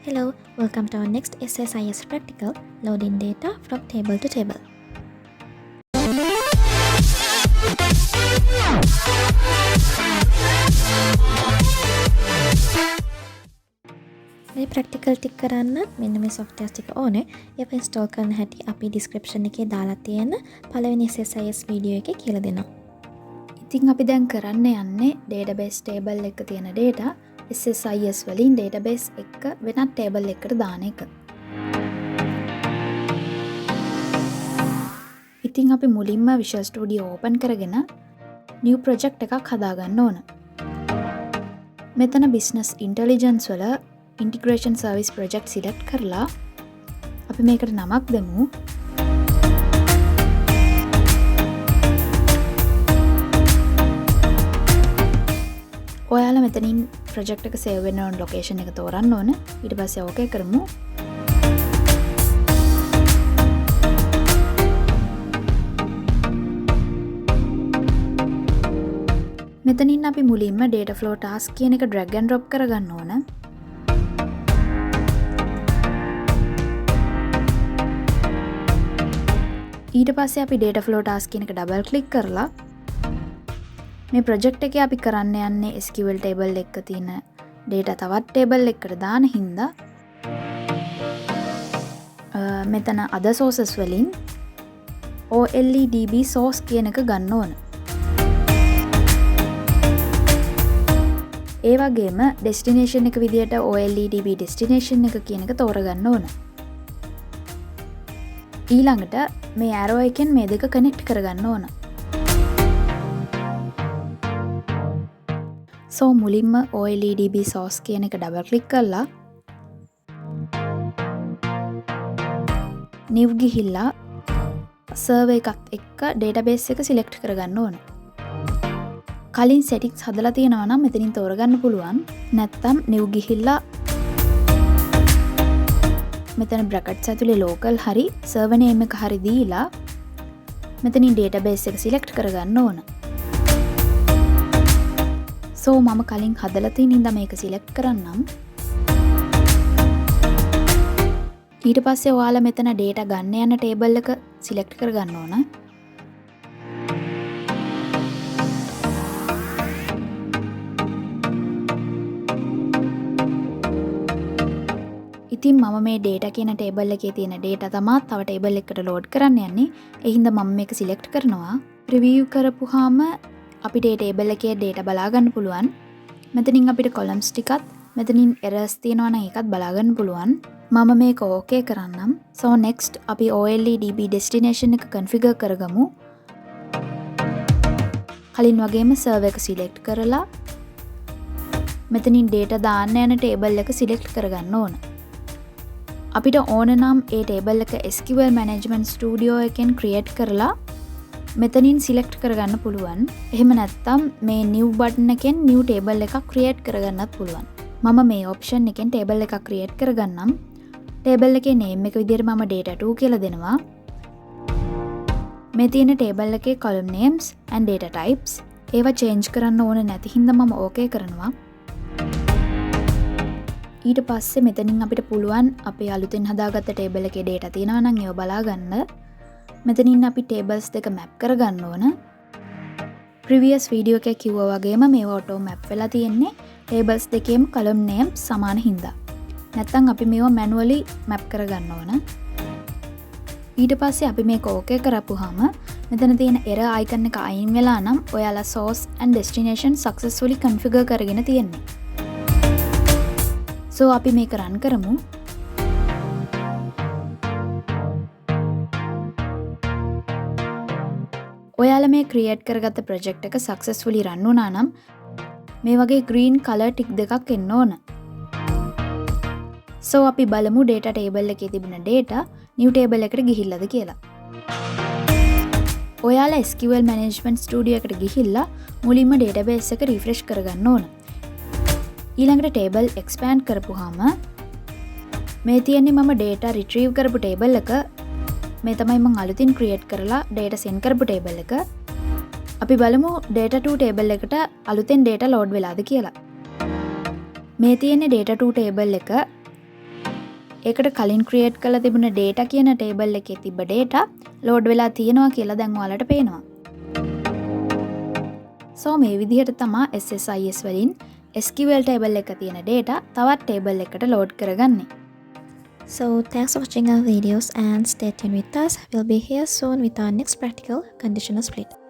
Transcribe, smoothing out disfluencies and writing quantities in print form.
Hello, welcome to our next SSIS practical, loading data from table to table. මේ practical ටික් කරන්න මෙන්න මේ softwares ටික ඕනේ. ඒක install කරන්න හැටි අපි description එකේ දාලා තියෙන පළවෙනි SSIS වීඩියෝ එකේ කියලා දෙනවා. ඉතින් අපි දැන් කරන්න යන්නේ database table එක තියෙන data SSIS වලින් database එක වෙනත් table එකකට දාන එක. ඉතින් අපි මුලින්ම Visual Studio open කරගෙන new project එකක් හදාගන්න ඕන. මෙතන business intelligence වල integration service project select කරලා අපි මේකට නමක් දෙමු. ඔයාලා මෙතනින් project එක save වෙන්න ඕන location එක තෝරන්න ඕන. ඊට පස්සේ okay කරමු. මෙතනින් අපි මුලින්ම data flow task කියන එක drag and drop කරගන්න ඕන. ඊට පස්සේ අපි data flow task කියන එක double click කරලා මේ project එකේ අපි කරන්න යන්නේ SQL table එකක තියෙන data තවත් table එකකට දාන හින්දා මෙතන other sources වලින් OLEDB source කියන එක ගන්න ඕන. ඒ වගේම destination එක විදියට OLEDB destination එක කියන එක තෝරගන්න ඕන. ඊළඟට මේ arrow එකෙන් මේ දෙක connect කරගන්න ඕන. So මුලින්ම OLEDB source කියන එක double click කරලා new ගිහිල්ලා server එකත් එක්ක database එක select කරගන්න ඕන. කලින් settings හදලා තියෙනවා නම් මෙතනින් තෝරගන්න පුළුවන්. නැත්නම් new ගිහිල්ලා මෙතන brackets ඇතුලේ local හරි server name එක හරි දීලා මෙතනින් database එක select කරගන්න ඕන. So මම කලින් හදලා තියෙන ඉඳන් මේක select කරන්නම්. ඊට පස්සේ ඔයාලා මෙතන data ගන්න යන table එක select කරගන්න ඕන. ඉතින් මම මේ data කියන table එකේ තියෙන data තමා තව table එකකට load කරන්න යන්නේ. ඒ හින්දා මම මේක select කරනවා. Preview කරපුවාම අපිට මේ table එකේ data බලා ගන්න පුළුවන්. මෙතනින් අපිට columns ටිකත් මෙතනින් errors තියෙනවා නම් ඒකත් බලා ගන්න පුළුවන්. මම මේක okay කරන්නම්. So next අපි OLEDB destination එක configure කරගමු. කලින් වගේම server එක select කරලා මෙතනින් data දාන්න යන table එක select කරගන්න ඕන. අපිට ඕන නම් ඒ table එක SQL management studio එකෙන් create කරලා මෙතනින් select කරගන්න පුළුවන්. එහෙම නැත්නම් මේ new button එකෙන් new table එකක් create කරගන්නත් පුළුවන්. මම මේ option එකෙන් table එකක් create කරගන්නම්. table එකේ name එක විදිහට මම data2 කියලා දෙනවා. මේ තියෙන table එකේ column names and data types ඒවා change කරන්න ඕන නැති හින්දා මම okay කරනවා. ඊට පස්සේ මෙතනින් අපිට පුළුවන් අපේ අලුතෙන් හදාගත්ත table එකේ data තියෙනවා නම් ඒව බලා ගන්න. මෙතනින් අපි tables දෙක map කරගන්න ඕන. previous video එකේ කිව්වා වගේම මේවා auto map වෙලා තියෙන්නේ tables දෙකේම column names සමාන හින්දා. නැත්නම් අපි මේවා manually map කරගන්න ඕන. ඊට පස්සේ අපි මේක okay කරපුවාම මෙතන තියෙන error icon එක අයින් වෙලා නම් ඔයාලා source and destination successfully configure කරගෙන තියෙන්නේ. So අපි මේක run කරමු. ඔයාලා මේ create කරගත්ත project එක successfully run වුණා නම් මේ වගේ green color tick දෙකක් එන්න ඕන. So අපි බලමු data table එකේ තිබුණ data new table එකට ගිහිල්ලාද කියලා. ඔයාලා SQL management studio එකට ගිහිල්ලා මුලින්ම database එක refresh කරගන්න ඕන. ඊළඟට table expand කරපුවාම මේ තියෙන්නේ මම data retrieve කරපු table එක. මේ තමයි මම අලුතින් create කරලා data send කරපු table එක. අපි බලමු data2 table එකට අලුතෙන් data load වෙලාද කියලා. මේ තියෙන්නේ data2 table එක ඒකට කලින් ක්‍රියේට් කරලා තිබුණ data කියන table එකේ තිබ්බ data load වෙලා තියෙනවා කියලා දැන් ඔයාලට පේනවා. So මේ විදිහට තමයි SSIS වලින් SQL table එක තියෙන data තවත් table එකකට load කරගන්නේ. So thanks for watching our videos and stay tuned with us. We'll be here soon with our next practical conditional split.